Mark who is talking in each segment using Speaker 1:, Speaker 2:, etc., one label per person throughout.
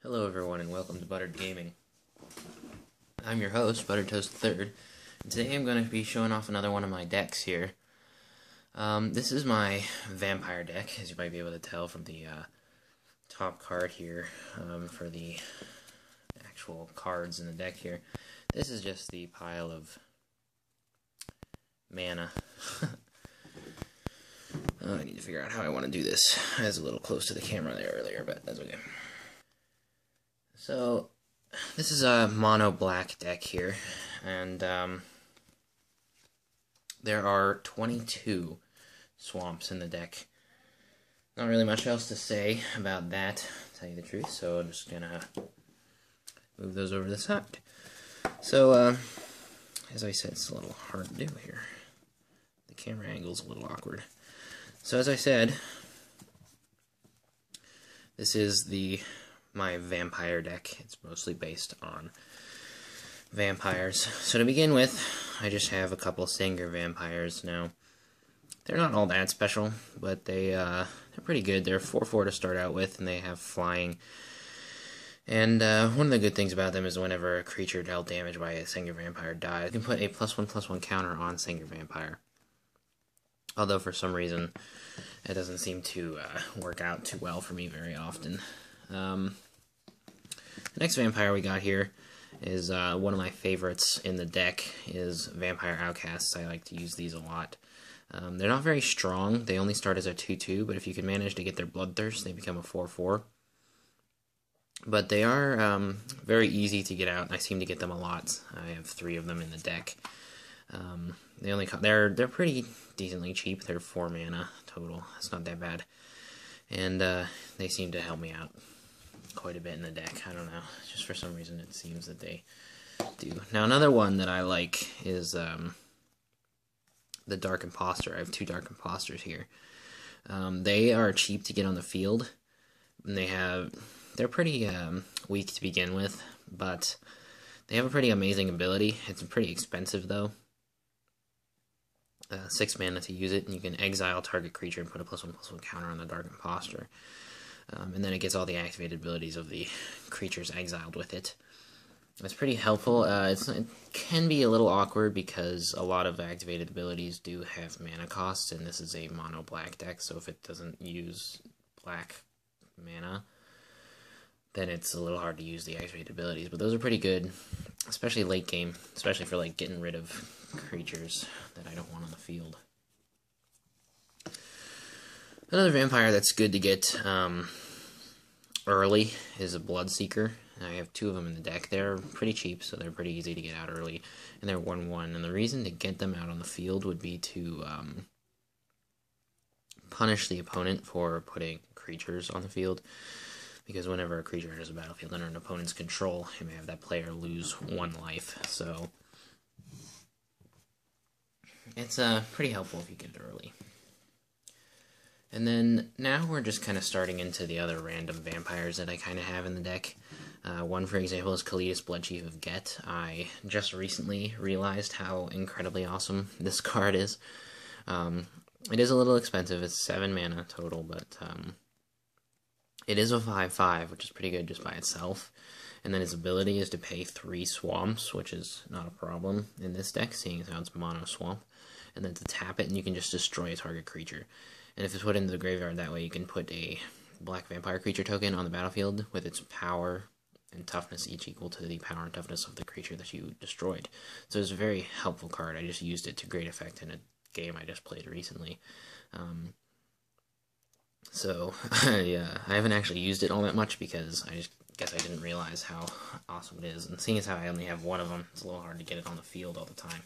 Speaker 1: Hello everyone and welcome to ButteredGaming. I'm your host, ButteredToast III, and today I'm going to be showing off another one of my decks here. This is my Vampire deck, as you might be able to tell from the top card here, for the actual cards in the deck here. This is just the pile of mana. I need to figure out how I want to do this. I was a little close to the camera there earlier, but that's okay. So, this is a mono black deck here, and there are 22 swamps in the deck. Not really much else to say about that, to tell you the truth, so I'm just gonna move those over to the side. So, as I said, it's a little hard to do here. The camera angle's a little awkward. So, as I said, this is my vampire deck. It's mostly based on vampires. So to begin with, I just have a couple Sengir Vampires. Now, they're not all that special, but they're pretty good. They're 4/4 to start out with, and they have flying. And one of the good things about them is whenever a creature dealt damage by a Sengir Vampire dies, you can put a +1/+1 counter on Sengir Vampire. Although for some reason, it doesn't seem to work out too well for me very often. The next vampire we got here is one of my favorites in the deck is Vampire Outcasts. I like to use these a lot. They're not very strong. They only start as a 2/2, but if you can manage to get their Bloodthirst, they become a 4/4. But they are very easy to get out, and I seem to get them a lot. I have 3 of them in the deck. They're pretty decently cheap. They're 4 mana total. It's not that bad. And they seem to help me out quite a bit in the deck. I don't know. Just for some reason it seems that they do. Now another one that I like is the Dark Impostor. I have 2 Dark Impostors here. They are cheap to get on the field. And they're pretty weak to begin with, but they have a pretty amazing ability. It's pretty expensive though. 6 mana to use it, and you can exile target creature and put a +1/+1 counter on the Dark Impostor. And then it gets all the activated abilities of the creatures exiled with it. It's pretty helpful. It can be a little awkward because a lot of activated abilities do have mana costs, and this is a mono black deck, so if it doesn't use black mana, then it's a little hard to use the activated abilities. But those are pretty good, especially late game, especially for like getting rid of creatures that I don't want on the field. Another vampire that's good to get early is a Bloodseeker. I have 2 of them in the deck. They're pretty cheap, so they're pretty easy to get out early, and they're 1/1. And the reason to get them out on the field would be to punish the opponent for putting creatures on the field, because whenever a creature enters the battlefield under an opponent's control, you may have that player lose 1 life. So it's pretty helpful if you get it early. And then now we're just kind of starting into the other random vampires that I kind of have in the deck. One, for example, is Kalitas, Bloodchief of Ghet. I just recently realized how incredibly awesome this card is. It is a little expensive. It's 7 mana total, but it is a 5/5, which is pretty good just by itself. And then his ability is to pay 3 swamps, which is not a problem in this deck, seeing as how it's mono swamp. And then to tap it, and you can just destroy a target creature. And if it's put into the graveyard that way, you can put a black vampire creature token on the battlefield with its power and toughness each equal to the power and toughness of the creature that you destroyed. So it's a very helpful card. I just used it to great effect in a game I just played recently. So I haven't actually used it all that much because I just guess I didn't realize how awesome it is. And seeing as how I only have 1 of them, it's a little hard to get it on the field all the time.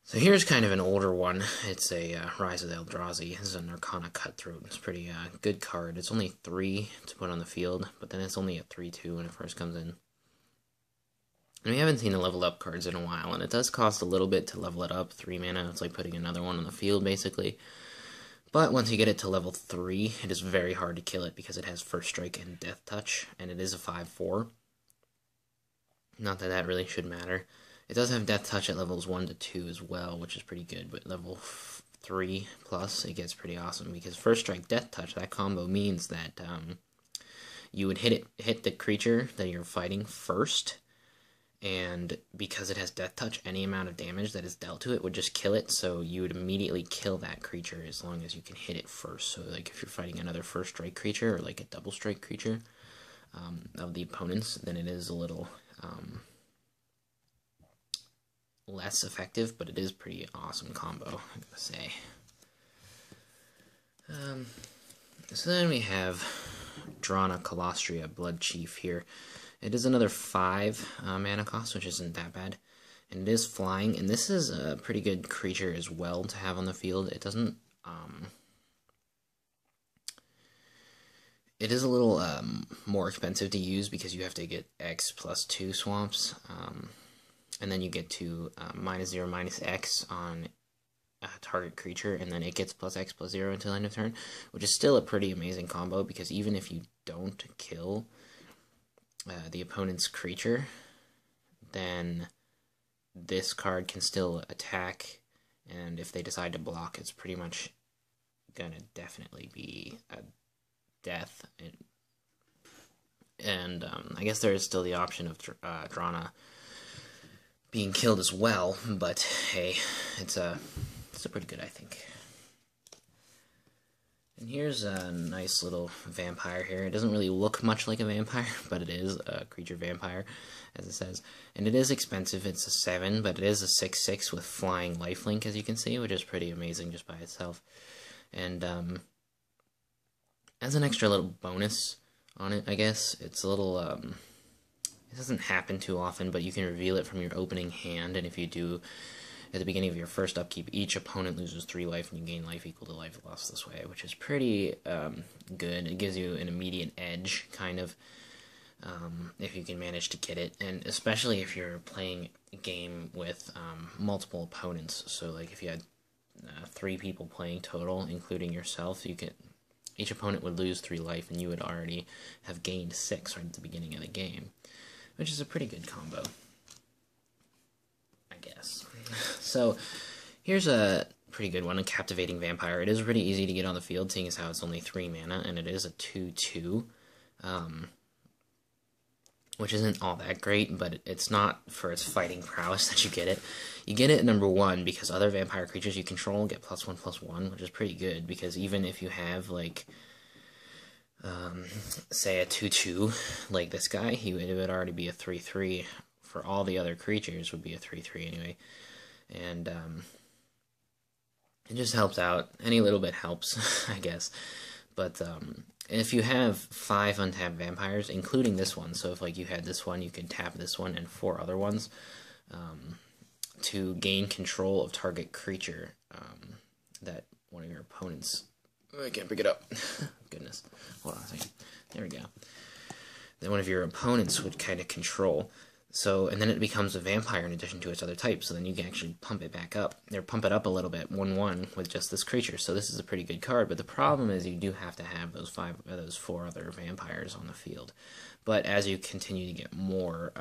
Speaker 1: So here's kind of an older one. It's a Rise of the Elrazi. This is a Nirkana Cutthroat. It's a pretty good card. It's only 3 to put on the field, but then it's only a 3/2 when it first comes in. And we haven't seen the leveled up cards in a while, and it does cost a little bit to level it up. 3 mana, it's like putting another one on the field, basically. But once you get it to level 3, it is very hard to kill it because it has First Strike and Death Touch, and it is a 5/4. Not that that really should matter. It does have Death Touch at levels 1 to 2 as well, which is pretty good, but level 3 plus, it gets pretty awesome, because First Strike, Death Touch, that combo means that you would hit the creature that you're fighting first, and because it has Death Touch, any amount of damage that is dealt to it would just kill it, so you would immediately kill that creature as long as you can hit it first. So like if you're fighting another first strike creature, or like a double strike creature of the opponents, then it is a little less effective, but it is pretty awesome combo, I gotta say. So then we have Drana, Kalastria, Bloodchief here. It is another 5 mana cost, which isn't that bad. And it is flying, and this is a pretty good creature as well to have on the field. It doesn't... it is a little more expensive to use because you have to get X plus 2 swamps. And then you get to -0, -X on a target creature, and then it gets +X +0 until end of turn, which is still a pretty amazing combo, because even if you don't kill the opponent's creature, then this card can still attack, and if they decide to block, it's pretty much gonna definitely be a death. And I guess there is still the option of Drana being killed as well, but hey, it's pretty good, I think. And here's a nice little vampire here. It doesn't really look much like a vampire, but it is a creature vampire, as it says. And it is expensive. It's a 7, but it is a 6/6 with flying lifelink, as you can see, which is pretty amazing just by itself. And as an extra little bonus on it, I guess, it's a little... it doesn't happen too often, but you can reveal it from your opening hand, and if you do... at the beginning of your first upkeep, each opponent loses 3 life, and you gain life equal to life lost this way, which is pretty good. It gives you an immediate edge, kind of, if you can manage to get it, and especially if you're playing a game with multiple opponents. So, like, if you had 3 people playing total, including yourself, each opponent would lose 3 life, and you would already have gained 6 right at the beginning of the game, which is a pretty good combo, I guess. So, here's a pretty good one, a Captivating Vampire. It is pretty easy to get on the field, seeing as how it's only 3 mana, and it is a 2/2, which isn't all that great, but it's not for its fighting prowess that you get it. You get it at number 1 because other vampire creatures you control get +1/+1, which is pretty good, because even if you have, like, say a 2/2, like this guy, it would already be a 3/3. For all the other creatures, would be a 3/3 anyway. And it just helps out. Any little bit helps, I guess. But if you have 5 untapped vampires, including this one, so if like you had this one, you could tap this one and 4 other ones to gain control of target creature that one of your opponents... I can't pick it up. Goodness. Hold on a second. There we go. That one of your opponents would kind of control. So, and then it becomes a vampire in addition to its other type, so then you can actually pump it back up, or pump it up a little bit, 1/1, with just this creature. So this is a pretty good card, but the problem is you do have to have those 4 other vampires on the field. But as you continue to get more,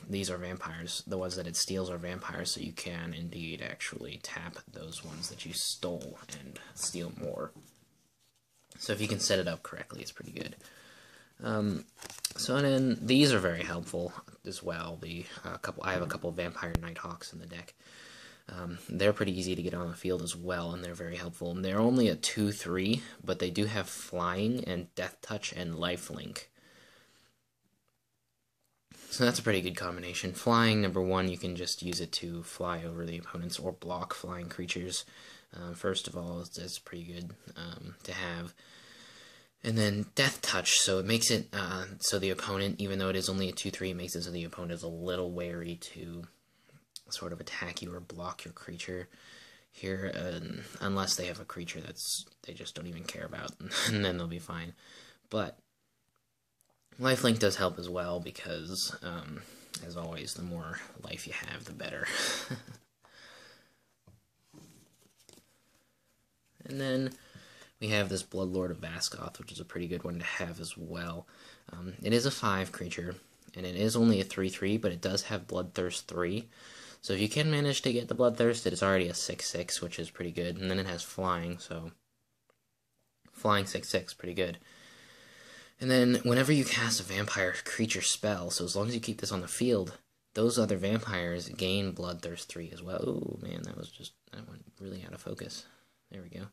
Speaker 1: these are vampires. The ones that it steals are vampires, so you can indeed actually tap those ones that you stole and steal more. So if you can set it up correctly, it's pretty good. So then these are very helpful as well. I have a couple of Vampire Nighthawks in the deck. They're pretty easy to get on the field as well, and they're very helpful. And they're only a 2/3, but they do have flying and death touch and lifelink. So that's a pretty good combination. Flying, number 1, you can just use it to fly over the opponents or block flying creatures. First of all, it's pretty good to have. And then Death Touch, so it makes it so the opponent, even though it is only a 2/3, it makes it so the opponent is a little wary to sort of attack you or block your creature here, unless they have a creature they just don't even care about, and then they'll be fine. But lifelink does help as well, because, as always, the more life you have, the better. And then we have this Bloodlord of Vasgoth, which is a pretty good one to have as well. It is a 5 creature, and it is only a 3/3, but it does have Bloodthirst 3. So if you can manage to get the Bloodthirst, it is already a 6/6, which is pretty good. And then it has flying, so flying 6/6, pretty good. And then whenever you cast a vampire creature spell, so as long as you keep this on the field, those other vampires gain Bloodthirst 3 as well. Oh man, that went really out of focus. There we go.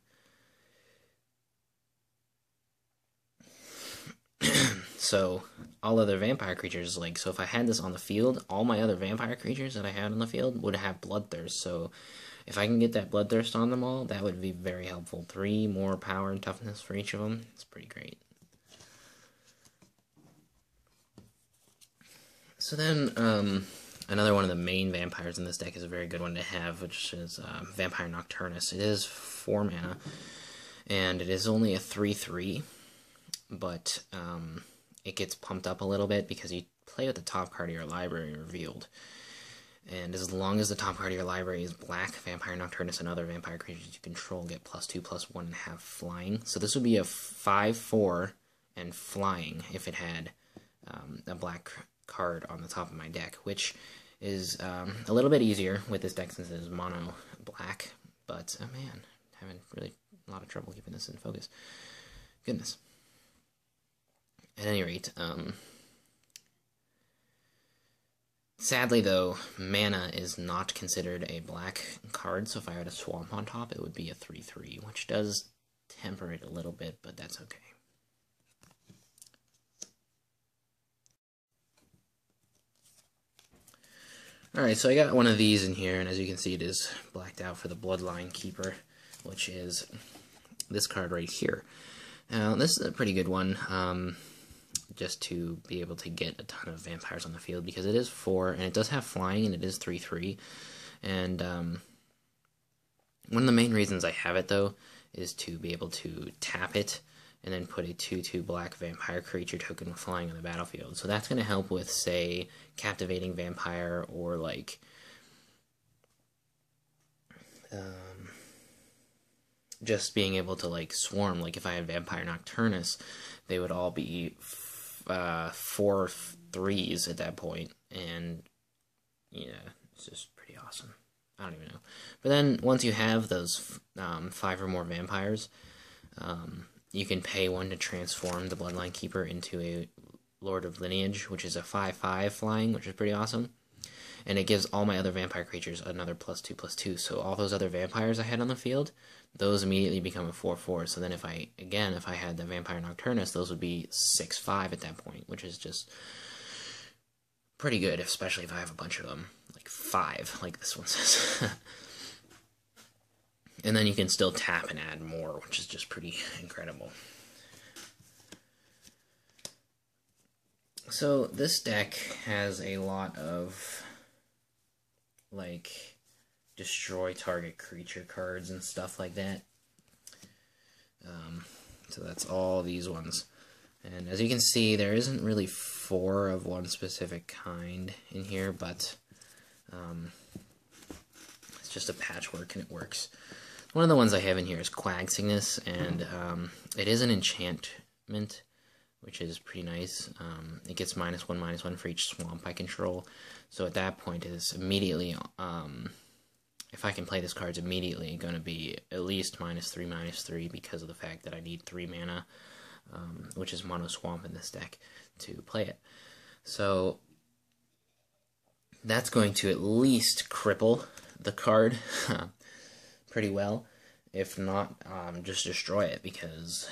Speaker 1: So all other vampire creatures, like, so if I had this on the field, all my other vampire creatures that I had on the field would have Bloodthirst. So if I can get that Bloodthirst on them all, that would be very helpful. 3 more power and toughness for each of them. It's pretty great. So then, another one of the main vampires in this deck is a very good one to have, which is Vampire Nocturnus. It is 4 mana, and it is only a 3/3, but it gets pumped up a little bit because you play with the top card of your library revealed. And as long as the top card of your library is black, Vampire Nocturnus and other vampire creatures you control get +2/+1 and have flying. So this would be a 5/4 and flying if it had a black card on the top of my deck, which is a little bit easier with this deck since it is mono black, but man, having really a lot of trouble keeping this in focus. Goodness. At any rate, sadly though, mana is not considered a black card, so if I had a swamp on top, it would be a 3/3, which does temper it a little bit, but that's okay. Alright, so I got one of these in here, and as you can see, it is blacked out for the Bloodline Keeper, which is this card right here. Now, this is a pretty good one, just to be able to get a ton of vampires on the field, because it is 4, and it does have flying, and it is 3/3, and one of the main reasons I have it, though, is to be able to tap it, and then put a 2/2 black vampire creature token with flying on the battlefield. So that's going to help with, say, Captivating Vampire, or like just being able to like swarm. Like if I had Vampire Nocturnus, they would all be 4/3s at that point, and yeah, it's just pretty awesome. I don't even know. But then once you have those 5 or more vampires, you can pay 1 to transform the Bloodline Keeper into a Lord of Lineage, which is a 5/5 flying, which is pretty awesome. And it gives all my other vampire creatures another +2/+2. So all those other vampires I had on the field, those immediately become a 4/4. So then if I had the Vampire Nocturnus, those would be 6/5 at that point, which is just pretty good, especially if I have a bunch of them. Like 5, like this one says. And then you can still tap and add more, which is just pretty incredible. So this deck has a lot of, like, destroy target creature cards and stuff like that. So that's all these ones. And as you can see, there isn't really 4 of one specific kind in here, but it's just a patchwork and it works. One of the ones I have in here is Quagsignus, and it is an enchantment, which is pretty nice. It gets -1/-1 for each swamp I control. So at that point, it's immediately, if I can play this card, it's immediately going to be at least -3/-3 because of the fact that I need 3 mana, which is mono swamp in this deck, to play it. So that's going to at least cripple the card pretty well. If not, just destroy it, because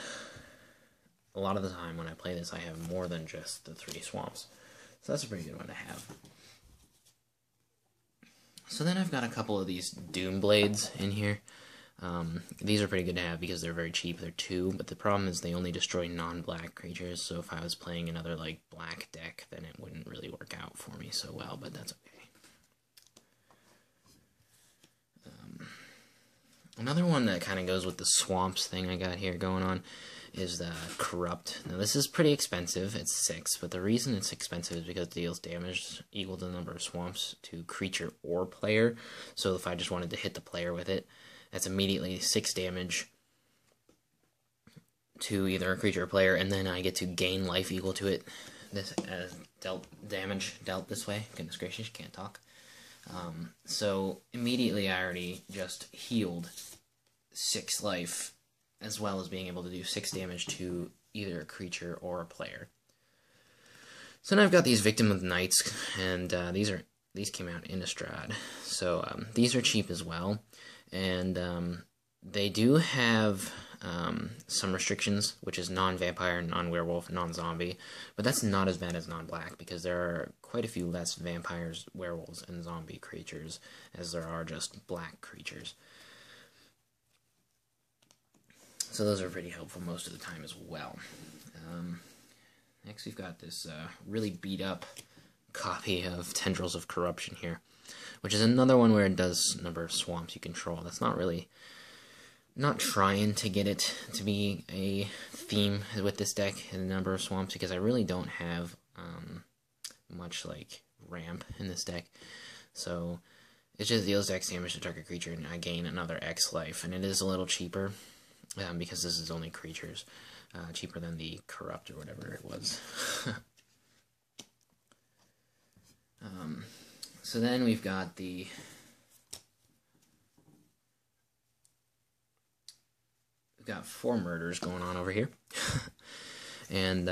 Speaker 1: a lot of the time when I play this, I have more than just the 3 swamps. So that's a pretty good one to have. So then I've got a couple of these Doom Blades in here. These are pretty good to have because they're very cheap. They're 2, but the problem is they only destroy non-black creatures, so if I was playing another like black deck, then it wouldn't really work out for me so well, but that's okay. Another one that kind of goes with the swamps thing I got here going on is the Corrupt. Now this is pretty expensive, it's 6, but the reason it's expensive is because it deals damage equal to the number of swamps to creature or player. So if I just wanted to hit the player with it, that's immediately 6 damage to either a creature or player, and then I get to gain life equal to it. This damage dealt this way. Goodness gracious, can't talk. So immediately I already just healed 6 life, as well as being able to do 6 damage to either a creature or a player. So now I've got these Victim of Nights, and these came out in Innistrad. So these are cheap as well, and they do have some restrictions, which is non-vampire, non-werewolf, non-zombie, but that's not as bad as non-black, because there are quite a few less vampires, werewolves, and zombie creatures as there are just black creatures. So those are pretty helpful most of the time as well. Next we've got this really beat up copy of Tendrils of Corruption here, which is another one where it does number of swamps you control. That's not trying to get it to be a theme with this deck and the number of swamps, because I really don't have much like ramp in this deck. So it just deals X damage to target creature and I gain another X life, and it is a little cheaper because this is only creatures. Cheaper than the Corrupt or whatever it was. So then we've got we've got 4 murders going on over here. And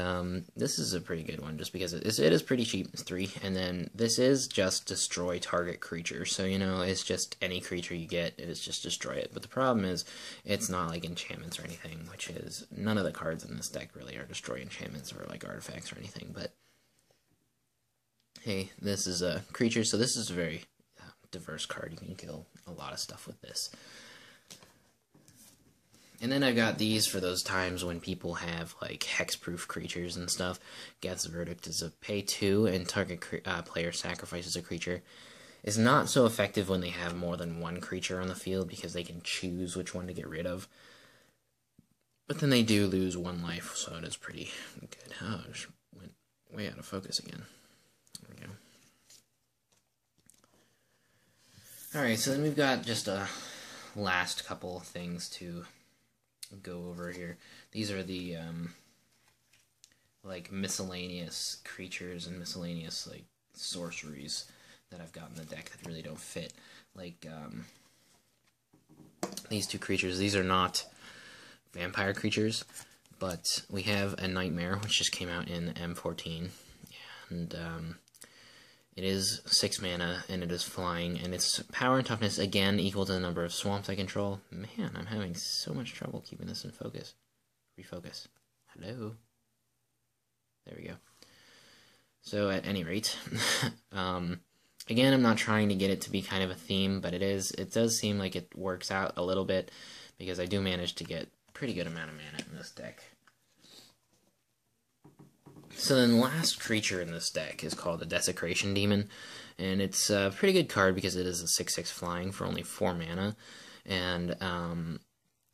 Speaker 1: this is a pretty good one, just because it is pretty cheap. It's 3, and then this is just destroy target creature. So, you know, it's just any creature you get, it is just destroy it. But the problem is, it's not like enchantments or anything, which is, none of the cards in this deck really are destroy enchantments or like artifacts or anything. But, hey, this is a creature, so this is a very diverse card. You can kill a lot of stuff with this. And then I've got these for those times when people have, like, hexproof creatures and stuff. Ghet's Verdict is a pay 2, and target player sacrifices a creature. It's not so effective when they have more than 1 creature on the field, because they can choose which one to get rid of. But then they do lose 1 life, so it is pretty good. Oh, I just went way out of focus again. There we go. Alright, so then we've got just a last couple things to go over here. These are the like miscellaneous creatures and miscellaneous like sorceries that I've got in the deck that really don't fit. Like these 2 creatures. These are not vampire creatures, but we have a Nightmare, which just came out in M14, and it is 6 mana, and it is flying, and its power and toughness, again, equal to the number of swamps I control. Man, I'm having so much trouble keeping this in focus. Refocus. Hello? There we go. So, at any rate, again, I'm not trying to get it to be kind of a theme, but it does seem like it works out a little bit, because I do manage to get a pretty good amount of mana in this deck. So then the last creature in this deck is called the Desecration Demon, and it's a pretty good card because it is a 6/6 flying for only 4 mana, and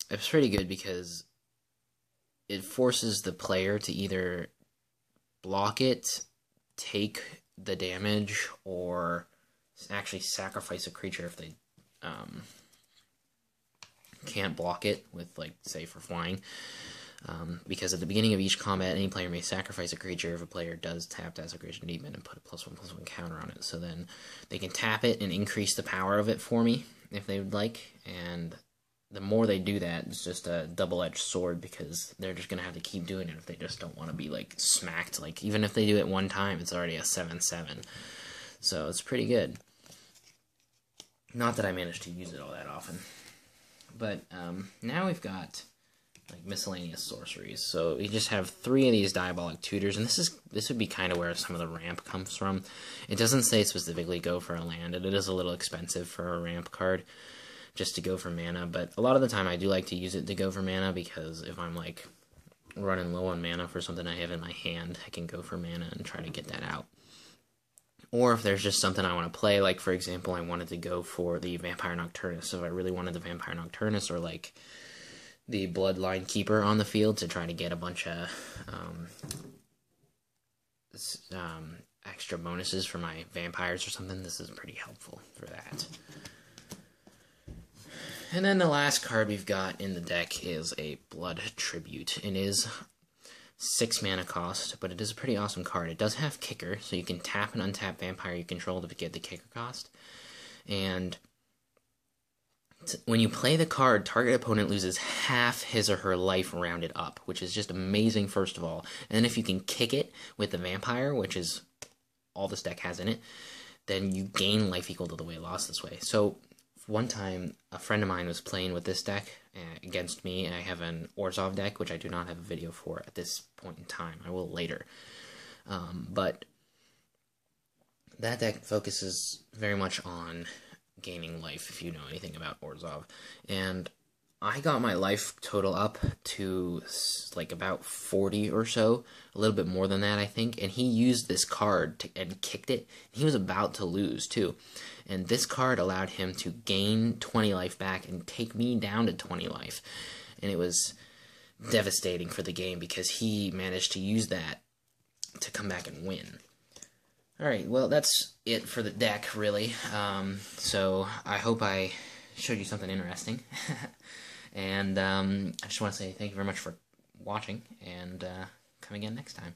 Speaker 1: it's pretty good because it forces the player to either block it, take the damage, or actually sacrifice a creature if they can't block it with, like, say, for flying. Because at the beginning of each combat, any player may sacrifice a creature if a player does tap Desecration Demon and put a +1/+1 counter on it. So then they can tap it and increase the power of it for me if they would like. And the more they do that, it's just a double-edged sword, because they're just going to have to keep doing it if they just don't want to be, like, smacked. Like, even if they do it 1 time, it's already a 7/7. So it's pretty good. Not that I managed to use it all that often. But now we've got like miscellaneous sorceries. So we just have 3 of these Diabolic Tutors, and this would be kind of where some of the ramp comes from. It doesn't say specifically go for a land, and it is a little expensive for a ramp card just to go for mana, but a lot of the time I do like to use it to go for mana, because if I'm like running low on mana for something I have in my hand, I can go for mana and try to get that out. Or if there's just something I want to play, like for example I wanted to go for the Vampire Nocturnus, so if I really wanted the Vampire Nocturnus, or like the Bloodline Keeper on the field to try to get a bunch of extra bonuses for my vampires or something, this is pretty helpful for that. And then the last card we've got in the deck is a Blood Tribute. It is 6 mana cost, but it is a pretty awesome card. It does have Kicker, so you can tap and untap vampire you control to get the Kicker cost. And when you play the card, target opponent loses half his or her life rounded up, which is just amazing, first of all. And then if you can kick it with the Vampire, which is all this deck has in it, then you gain life equal to the weight loss this way. So one time, a friend of mine was playing with this deck against me, and I have an Orzhov deck, which I do not have a video for at this point in time. I will later. But that deck focuses very much on gaining life, if you know anything about Orzhov. And I got my life total up to like about 40 or so, a little bit more than that, I think. And he used this card and kicked it. He was about to lose too, and this card allowed him to gain 20 life back and take me down to 20 life. And it was devastating for the game because he managed to use that to come back and win. Alright, well, that's it for the deck, really. So I hope I showed you something interesting. And I just want to say thank you very much for watching, and come again next time.